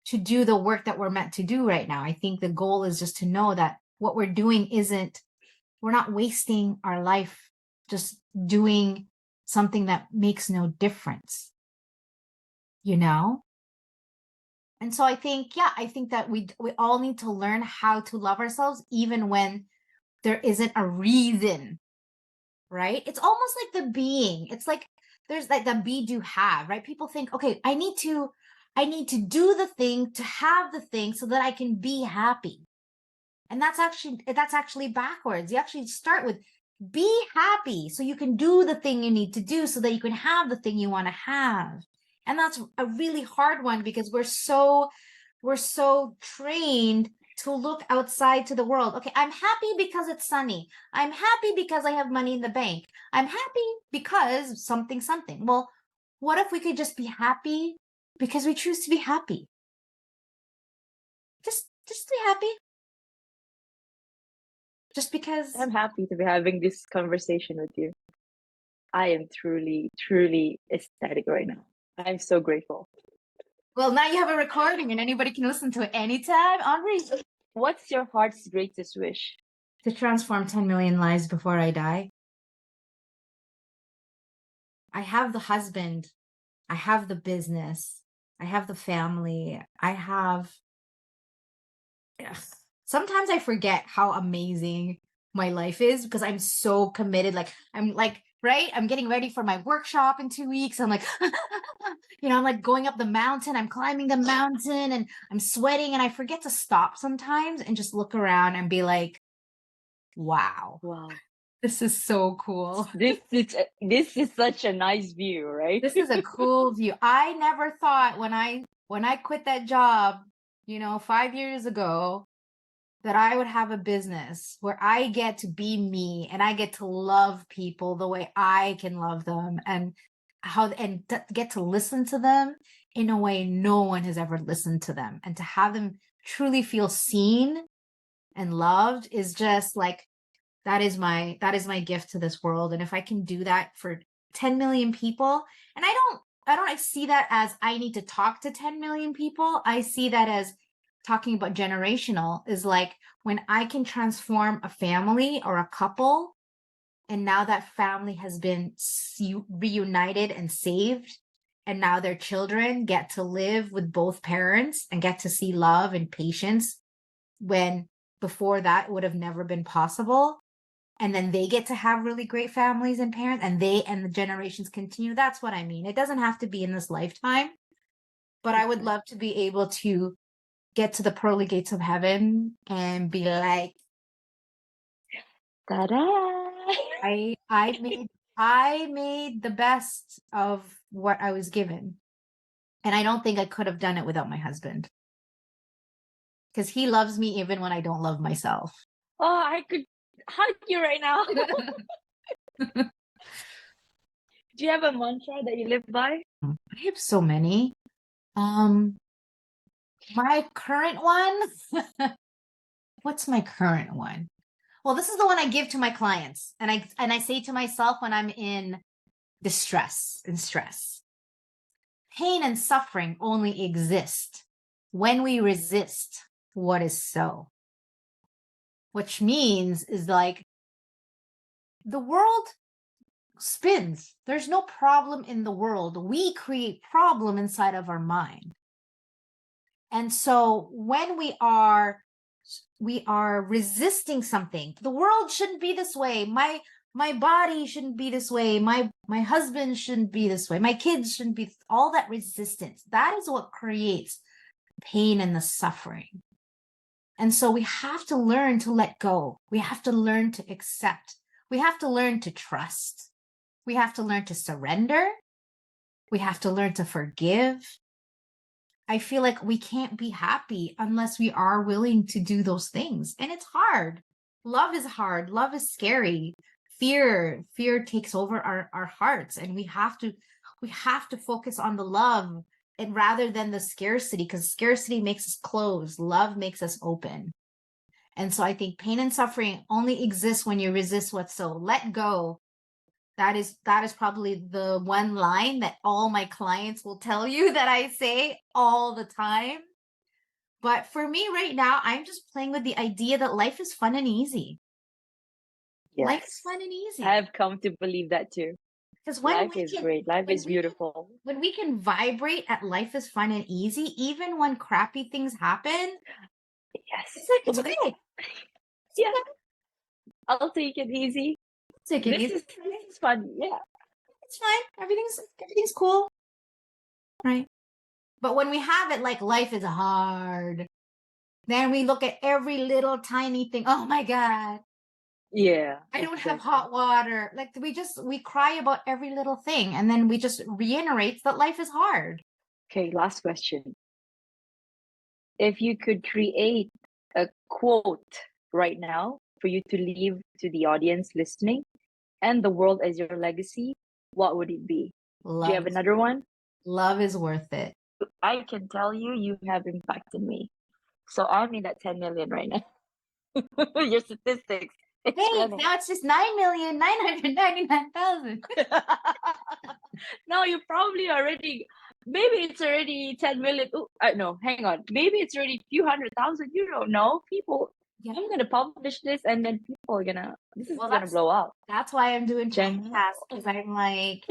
to do the work that we're meant to do right now. I think the goal is just to know that what we're doing isn't, we're not wasting our life just doing something that makes no difference, you know? And so I think, yeah, I think that we all need to learn how to love ourselves even when there isn't a reason, right? It's almost like the being. It's like there's like the be do have, right? People think, okay, I need to do the thing to have the thing so that I can be happy. And that's actually backwards. You actually start with be happy so you can do the thing you need to do so that you can have the thing you want to have. And that's a really hard one because we're so trained to look outside to the world. Okay, I'm happy because it's sunny. I'm happy because I have money in the bank. I'm happy because something something. Well, what if we could just be happy because we choose to be happy? Just be happy. Just because. I'm happy to be having this conversation with you. I am truly, truly ecstatic right now. I'm so grateful. Well, now you have a recording and anybody can listen to it anytime on reason. What's your heart's greatest wish? To transform 10 million lives before I die. I have the husband. I have the business. I have the family. I have. Ugh. Sometimes I forget how amazing my life is because I'm so committed. Like, I'm like, right? I'm getting ready for my workshop in 2 weeks. I'm like, I'm like going up the mountain. I'm climbing the mountain and I'm sweating and I forget to stop sometimes and just look around and be like, wow, Wow. this is so cool. This is such a nice view, right? This is a cool view. I never thought when I quit that job, 5 years ago, that I would have a business where I get to be me and I get to love people the way I can love them and get to listen to them in a way no one has ever listened to them, and to have them truly feel seen and loved is just like that is my gift to this world. And if I can do that for 10 million people, and I don't see that as I need to talk to 10 million people. I see that as talking about generational is like when I can transform a family or a couple, and now that family has been reunited and saved, and now their children get to live with both parents and get to see love and patience when before that would have never been possible, and then they get to have really great families and parents, and the generations continue. That's what I mean. It doesn't have to be in this lifetime, but I would love to be able to get to the pearly gates of heaven and be like, Ta-da! I made the best of what I was given. And I don't think I could have done it without my husband, because he loves me even when I don't love myself. Oh, I could hug you right now. Do you have a mantra that you live by? I have so many. Um, my current one. What's my current one? Well, this is the one I give to my clients, and I say to myself when I'm in distress and stress. Pain and suffering only exist when we resist what is so. Which means is like the world spins. There's no problem in the world. We create problem inside of our mind. And so when we are resisting something, the world shouldn't be this way. My body shouldn't be this way. My husband shouldn't be this way. My kids shouldn't be, all that resistance. That is what creates pain and the suffering. And so we have to learn to let go. We have to learn to accept. We have to learn to trust. We have to learn to surrender. We have to learn to forgive. I feel like we can't be happy unless we are willing to do those things. And it's hard. Love is hard. Love is scary. Fear takes over our hearts, and we have to focus on the love, and rather than the scarcity, because scarcity makes us close. Love makes us open. And so I think pain and suffering only exists when you resist what's so. Let go. That is probably the one line that all my clients will tell you that I say all the time. But for me right now, I'm just playing with the idea that life is fun and easy. Yes. Life is fun and easy. I have come to believe that too. Because life is great. Life is beautiful. When we can vibrate at life is fun and easy, even when crappy things happen. Yes. It's like, it's okay. Yeah. I'll take it easy. Take it easy. This is fun. Yeah. It's fine. Everything's cool. Right. But when we have it like life is hard, then we look at every little tiny thing. Oh my God. Yeah. I don't have hot water. Like we cry about every little thing, and then we just reiterate that life is hard. Okay, last question. If you could create a quote right now for you to leave to the audience listening and the world as your legacy, what would it be? Do you have another one? Love is worth it. I can tell you have impacted me. So I'm in that 10 million right now. Your statistics. Hey, now it's just 9,999,000. No, you probably already, maybe it's already 10 million. Ooh, no, hang on. Maybe it's already a few 100,000. You don't know. People, yeah. I'm going to publish this, and then people are this is going to blow up. That's why I'm doing podcasts, because I'm like,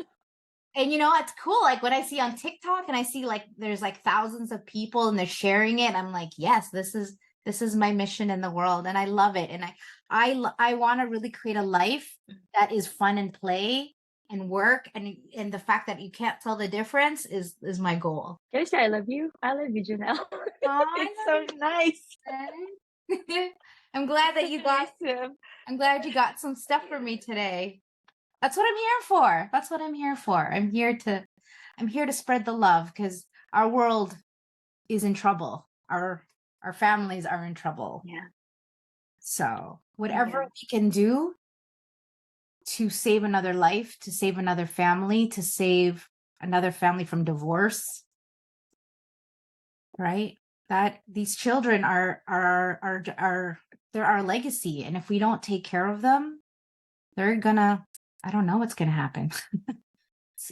and it's cool. Like when I see on TikTok and I see like, there's like thousands of people and they're sharing it. I'm like, yes, this is my mission in the world, and I love it. And I want to really create a life that is fun and play and work, and the fact that you can't tell the difference is my goal. Can I say I love you? I love you, Jeanell. It's so nice. I'm glad that you got I'm glad you got some stuff for me today. That's what I'm here for. That's what I'm here for. I'm here to spread the love, because our world is in trouble. Our families are in trouble. Yeah. So whatever we can do to save another life, to save another family, to save another family from divorce, right? That these children are they're our legacy. And if we don't take care of them, they're gonna, I don't know what's gonna happen.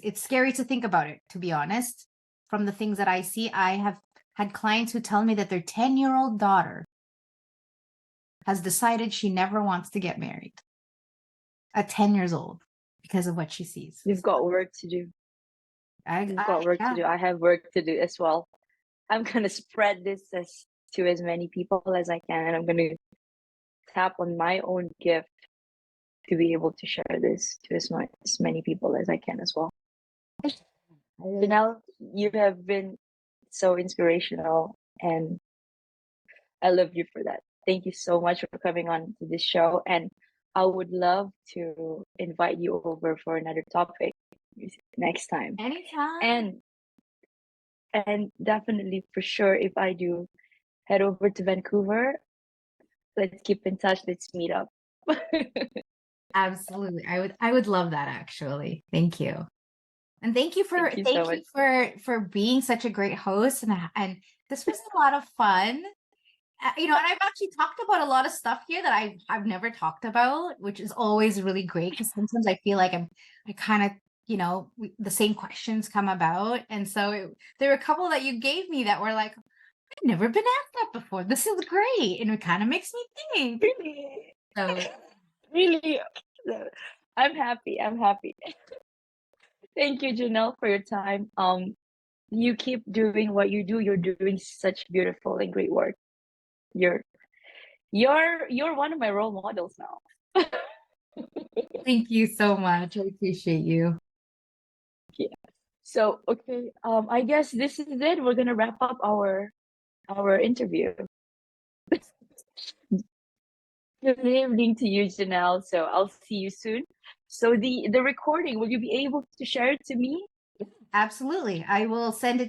It's scary to think about it, to be honest. From the things that I see, I have had clients who tell me that their 10-year-old daughter has decided she never wants to get married at 10 years old because of what she sees. You've got work to do. You've got work to do. I have work to do as well. I'm going to spread this to as many people as I can, and I'm going to tap on my own gift to be able to share this to as many people as I can as well. Jeanell, you have been so inspirational, and I love you for that. Thank you so much for coming on to this show, and I would love to invite you over for another topic next time. Anytime. And definitely, for sure, if I do head over to Vancouver, let's keep in touch. Let's meet up. Absolutely. I would love that, actually. Thank you. And thank you for being such a great host. And this was a lot of fun. And I've actually talked about a lot of stuff here that I've never talked about, which is always really great, because sometimes I feel like I kind of, the same questions come about. And so there were a couple that you gave me that were like, I've never been asked that before. This is great. And it kind of makes me think. Really? So really, I'm happy. I'm happy. Thank you, Janelle, for your time. You keep doing what you do. You're doing such beautiful and great work. You're you're one of my role models now. Thank you so much. I appreciate you. Yeah. So okay, I guess this is it. We're gonna wrap up our interview. Good evening to you, Janelle. So I'll see you soon. So the recording, will you be able to share it to me? Absolutely. I will send it